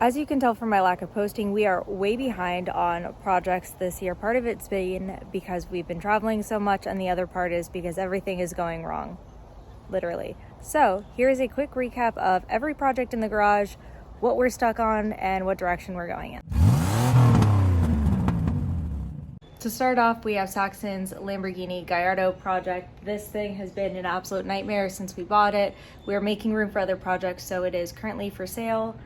As you can tell from my lack of posting, we are way behind on projects this year. Part of it's been because we've been traveling so much, and the other part is because everything is going wrong, literally. So here's a quick recap of every project in the garage, what we're stuck on, and what direction we're going in. To start off, we have Saxon's Lamborghini Gallardo project. This thing has been an absolute nightmare since we bought it. We're making room for other projects, so it is currently for sale.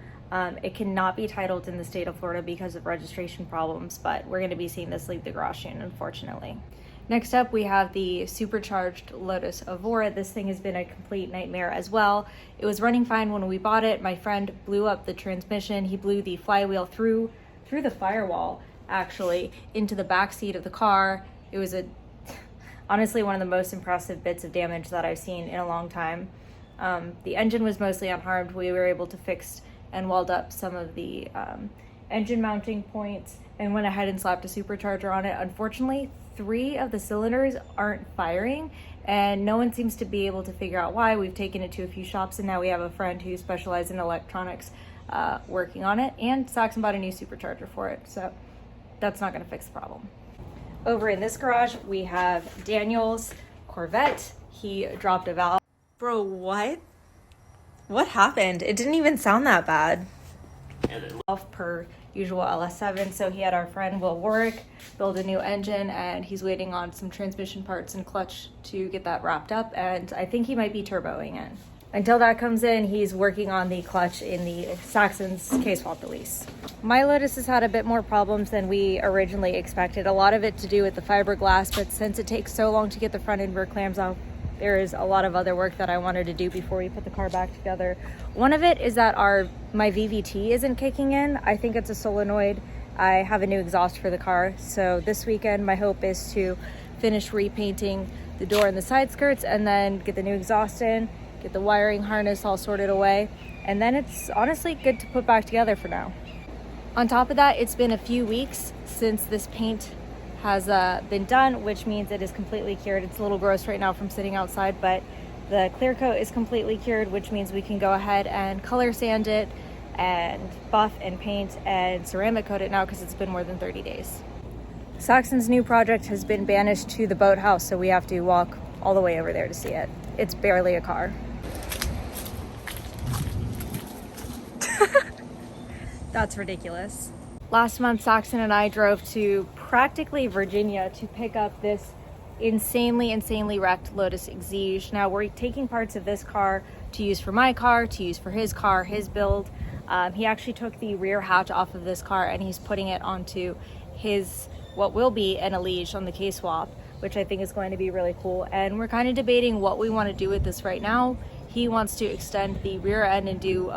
It cannot be titled in the state of Florida because of registration problems, but we're going to be seeing this leave the garage soon, unfortunately. Next up, we have the supercharged Lotus Evora. This thing has been a complete nightmare as well. It was running fine when we bought it. My friend blew up the transmission. He blew the flywheel through the firewall, actually, into the back seat of the car. It was honestly one of the most impressive bits of damage that I've seen in a long time. The engine was mostly unharmed. We were able to fix and weld up some of the engine mounting points and went ahead and slapped a supercharger on it. Unfortunately, 3 of the cylinders aren't firing, and no one seems to be able to figure out why. We've taken it to a few shops, and now we have a friend who specializes in electronics working on it, and Saxon bought a new supercharger for it, so that's not going to fix the problem. Over in this garage, we have Daniel's Corvette. He dropped a valve. Bro, what? What happened? It didn't even sound that bad. Per usual LS7, so he had our friend Will Warwick build a new engine, and he's waiting on some transmission parts and clutch to get that wrapped up, and I think he might be turboing it. Until that comes in, he's working on the clutch in the Saxon's K-swap release. My Lotus has had a bit more problems than we originally expected. A lot of it to do with the fiberglass, but since it takes so long to get the front and rear clams off, there is a lot of other work that I wanted to do before we put the car back together. One of it is that my VVT isn't kicking in. I think it's a solenoid. I have a new exhaust for the car, so this weekend my hope is to finish repainting the door and the side skirts, and then get the new exhaust in, get the wiring harness all sorted away, and then it's honestly good to put back together for now. On top of that, it's been a few weeks since this paint has been done, which means it is completely cured. It's a little gross right now from sitting outside, but the clear coat is completely cured, which means we can go ahead and color sand it and buff and paint and ceramic coat it now because it's been more than 30 days. Saxon's new project has been banished to the boathouse, so we have to walk all the way over there to see it. It's barely a car. That's ridiculous. Last month, Saxon and I drove to practically Virginia to pick up this insanely wrecked Lotus Exige. Now we're taking parts of this car to use for my car, to use for his car, his build. He actually took the rear hatch off of this car and he's putting it onto his, what will be an Elige on the K-swap, which I think is going to be really cool. And we're kind of debating what we want to do with this right now. He wants to extend the rear end and do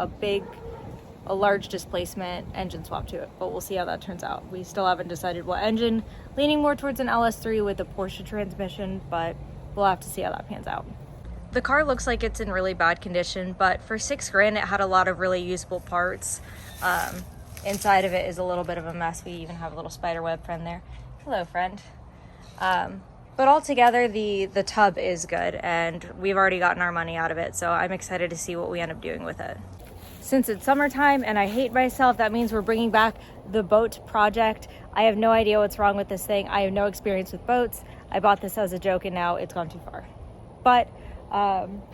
a large displacement engine swap to it, but we'll see how that turns out. We still haven't decided what engine, leaning more towards an LS3 with a Porsche transmission, but we'll have to see how that pans out. The car looks like it's in really bad condition, but for $6,000 it had a lot of really usable parts. Inside of it is a little bit of a mess. We even have a little spider web friend there. Hello, friend. But altogether, the tub is good, and we've already gotten our money out of it, so I'm excited to see what we end up doing with it. Since it's summertime and I hate myself, that means we're bringing back the boat project. I have no idea what's wrong with this thing. I have no experience with boats. I bought this as a joke and now it's gone too far. But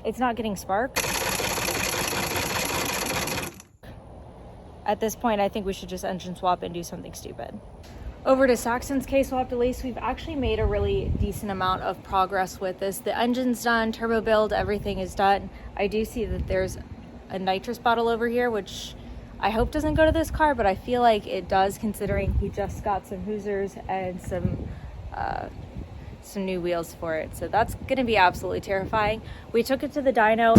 it's not getting spark. At this point, I think we should just engine swap and do something stupid. Over to Saxon's K-swap release, we've actually made a really decent amount of progress with this. The engine's done, turbo build, everything is done. I do see that there's a nitrous bottle over here, which I hope doesn't go to this car, but I feel like it does, considering he just got some Hoosiers and some new wheels for it. So that's going to be absolutely terrifying. We took it to the dyno.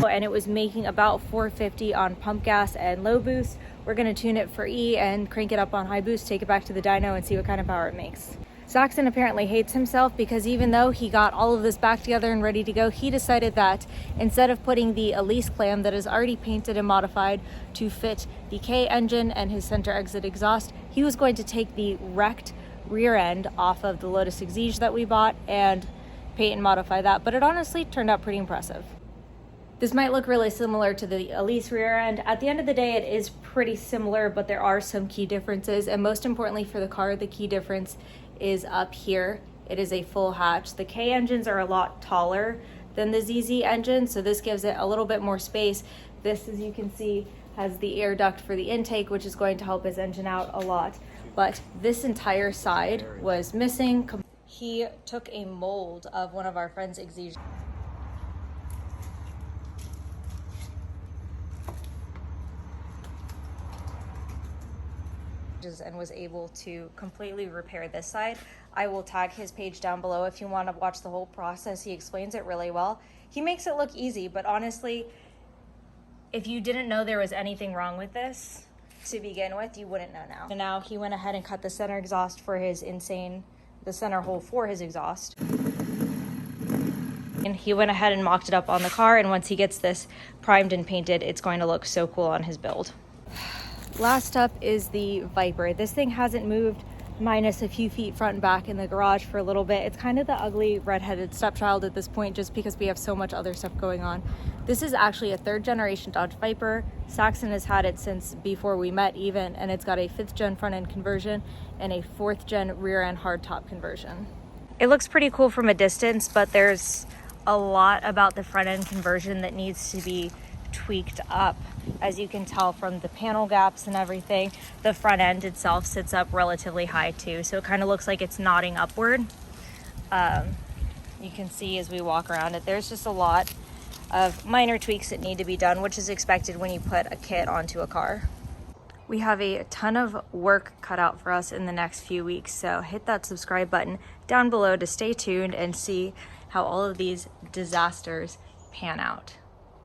And it was making about 450 on pump gas and low boost. We're going to tune it for E and crank it up on high boost, take it back to the dyno and see what kind of power it makes. Saxon apparently hates himself because even though he got all of this back together and ready to go, he decided that instead of putting the Elise clam that is already painted and modified to fit the K engine and his center exit exhaust, he was going to take the wrecked rear end off of the Lotus Exige that we bought and paint and modify that, but it honestly turned out pretty impressive. This might look really similar to the Elise rear end. At the end of the day, it is pretty similar, but there are some key differences. And most importantly for the car, the key difference is up here. It is a full hatch. The K engines are a lot taller than the ZZ engine, so this gives it a little bit more space. This, as you can see, has the air duct for the intake, which is going to help his engine out a lot. But this entire side was missing. He took a mold of one of our friend's exhaust and was able to completely repair this side. I will tag his page down below if you want to watch the whole process. He explains it really well. He makes it look easy, but honestly, if you didn't know there was anything wrong with this to begin with, you wouldn't know now. And now he went ahead and cut the center exhaust for his the center hole for his exhaust. And he went ahead and mocked it up on the car, and once he gets this primed and painted, it's going to look so cool on his build. Last up is the Viper. This thing hasn't moved minus a few feet front and back in the garage for a little bit. It's kind of the ugly redheaded stepchild at this point just because we have so much other stuff going on. This is actually a 3rd generation Dodge Viper. Saxon has had it since before we met even, and it's got a 5th gen front end conversion and a 4th gen rear end hardtop conversion. It looks pretty cool from a distance, but there's a lot about the front end conversion that needs to be tweaked up. As you can tell from the panel gaps and everything, the front end itself sits up relatively high too, so it kind of looks like it's nodding upward. You can see as we walk around it, there's just a lot of minor tweaks that need to be done, which is expected when you put a kit onto a car. We have a ton of work cut out for us in the next few weeks, so hit that subscribe button down below to stay tuned and see how all of these disasters pan out.